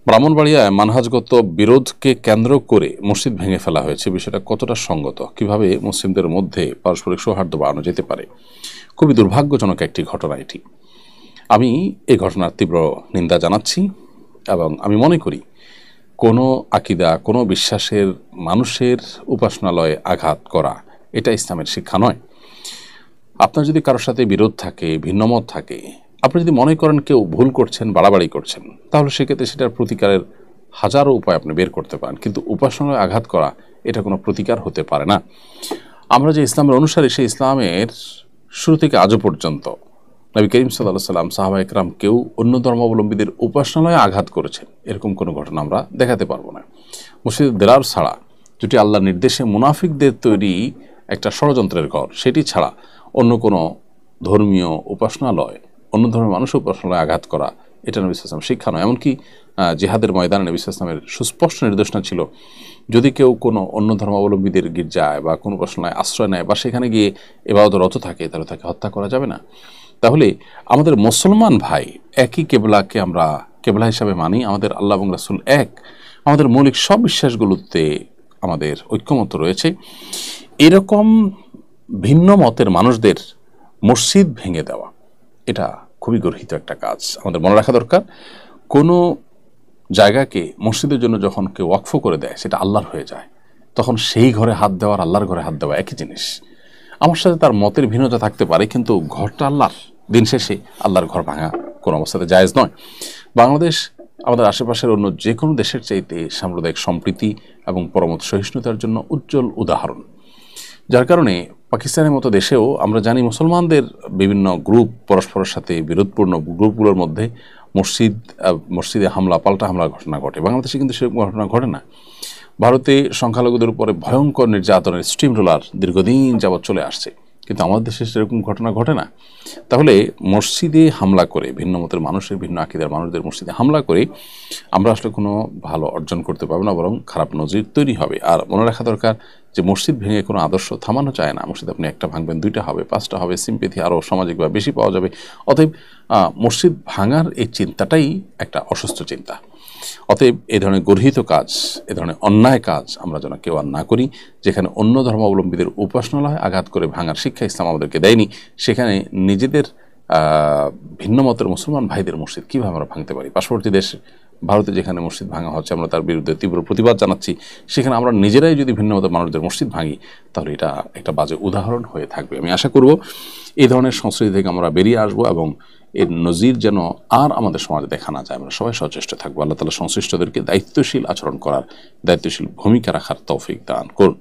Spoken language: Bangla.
ব্রাহ্মণবাড়িয়ায় মানহাজগত বিরোধকে কেন্দ্র করে মসজিদ ভেঙে ফেলা হয়েছে, বিষয়টা কতটা সঙ্গত, কিভাবে মুসলিমদের মধ্যে পারস্পরিক সৌহার্দ্য বাড়ানো যেতে পারে? খুবই দুর্ভাগ্যজনক একটি ঘটনা এটি। আমি এই ঘটনার তীব্র নিন্দা জানাচ্ছি এবং আমি মনে করি কোনো আকিদা, কোনো বিশ্বাসের মানুষের উপাসনালয়ে আঘাত করা এটা ইসলামের শিক্ষা নয়। আপনার যদি কারোর সাথে বিরোধ থাকে, ভিন্নমত থাকে, আপনি যদি মনে করেন কেউ ভুল করছেন, বাড়াবাড়ি করছেন, তাহলে সেক্ষেত্রে সেটার প্রতিকারের হাজারো উপায় আপনি বের করতে পারেন, কিন্তু উপাসনায় আঘাত করা এটা কোনো প্রতিকার হতে পারে না। আমরা যে ইসলামের অনুসারী, সেই ইসলামের শুরু থেকে আজও পর্যন্ত নবী করিম সাল্লাল্লাহু আলাইহি সাল্লাম, সাহাবা একরাম কেউ অন্য ধর্মাবলম্বীদের উপাসনালয়ে আঘাত করেছেন এরকম কোনো ঘটনা আমরা দেখাতে পারবো না। মসজিদের দেরার ছাড়া, যেটি আল্লাহর নির্দেশে মুনাফিকদের তৈরি একটা ষড়যন্ত্রের ঘর, সেটি ছাড়া অন্য কোনো ধর্মীয় উপাসনালয়, অন্য ধর্মের মানুষের উপাসনালয়ে আঘাত করা এটা নবী সাল্লাল্লাহু আলাইহি ওয়াসাল্লাম শিক্ষা নয়। এমনকি জিহাদের ময়দানে নবী সাল্লাল্লাহু আলাইহি ওয়াসাল্লামের সুস্পষ্ট নির্দেশনা ছিল, যদি কেউ কোনো অন্য ধর্মাবলম্বীদের গির্জায় বা কোনো উপাসনায় আশ্রয় নেয় বা সেখানে গিয়ে ইবাদতরত থাকে, তাহলে তাকে হত্যা করা যাবে না। তাহলে আমাদের মুসলমান ভাই, একই কেবলাকে আমরা কেবলা হিসাবে মানি, আমাদের আল্লাহ এবং রাসূল এক, আমাদের মৌলিক সব বিশ্বাসগুলোতে আমাদের ঐক্যমত্য রয়েছে। এরকম ভিন্ন মতের মানুষদের মসজিদ ভেঙে দেওয়া এটা খুবই গর্হিত একটা কাজ। আমাদের মনে রাখা দরকার, কোনো জায়গাকে মসজিদের জন্য যখন কেউ ওয়াকফ করে দেয়, সেটা আল্লাহর হয়ে যায়, তখন সেই ঘরে হাত দেওয়ার আল্লাহর ঘরে হাত দেওয়া একই জিনিস। আমার সাথে তার মতের ভিন্নতা থাকতে পারে, কিন্তু ঘরটা আল্লাহর। দিন শেষে আল্লাহর ঘর ভাঙা কোনো অবস্থাতে জায়েজ নয়। বাংলাদেশ আমাদের আশেপাশের অন্য যে কোনো দেশের চাইতে সাম্প্রদায়িক সম্প্রীতি এবং পরমত সহিষ্ণুতার জন্য উজ্জ্বল উদাহরণ। যার কারণে পাকিস্তানের মতো দেশেও আমরা জানি মুসলমানদের বিভিন্ন গ্রুপ, পরস্পরের সাথে বিরোধপূর্ণ গ্রুপগুলোর মধ্যে মসজিদে হামলা, পাল্টা হামলার ঘটনা ঘটে। বাংলাদেশে কিন্তু সেরকম ঘটনা ঘটে না। ভারতে সংখ্যালঘুদের উপরে ভয়ঙ্কর নির্যাতনের স্টিম রোলার দীর্ঘদিন যাবৎ চলে আসছে, কিন্তু আমাদের দেশে সেরকম ঘটনা ঘটে না। তাহলে মসজিদে হামলা করে, ভিন্ন মতের মানুষের, ভিন্ন আকিদার মানুষদের মসজিদে হামলা করে আমরা আসলে কোনো ভালো অর্জন করতে পারবো না, বরং খারাপ নজির তৈরি হবে। আর মনে রাখা দরকার যে মসজিদ ভেঙে কোনো আদর্শ থামানো চায় না। মসজিদ আপনি একটা ভাঙবেন, দুইটা হবে, পাঁচটা হবে, সিম্পেথি আরও সামাজিকভাবে বেশি পাওয়া যাবে। অতএব মসজিদ ভাঙার এই চিন্তাটাই একটা অসুস্থ চিন্তা। অতএব এই ধরনের গর্হিত কাজ, এ ধরনের অন্যায় কাজ আমরা যেন কেউ আর না করি। যেখানে অন্য ধর্মাবলম্বীদের উপাসনালয় আঘাত করে ভাঙার শিক্ষা ইসলাম আমাদেরকে দেয়নি, সেখানে নিজেদের ভিন্ন মতের মুসলমান ভাইদের মসজিদ কীভাবে আমরা ভাঙতে পারি? পার্শ্ববর্তী দেশ ভারতে যেখানে মসজিদ ভাঙা হচ্ছে, আমরা তার বিরুদ্ধে তীব্র প্রতিবাদ জানাচ্ছি, সেখানে আমরা নিজেরাই যদি ভিন্ন মতের মানুষদের মসজিদ ভাঙি, তাহলে এটা একটা বাজে উদাহরণ হয়ে থাকবে। আমি আশা করব এই ধরনের সংস্কৃতি থেকে আমরা বেরিয়ে আসবো এবং এর নজির যেন আর আমাদের সমাজে দেখা না যায়। আমরা সবাই সচেষ্ট থাকবো। আল্লাহ তাআলা সংশ্লিষ্টদেরকে দায়িত্বশীল আচরণ করার, দায়িত্বশীল ভূমিকা রাখার তৌফিক দান করুন।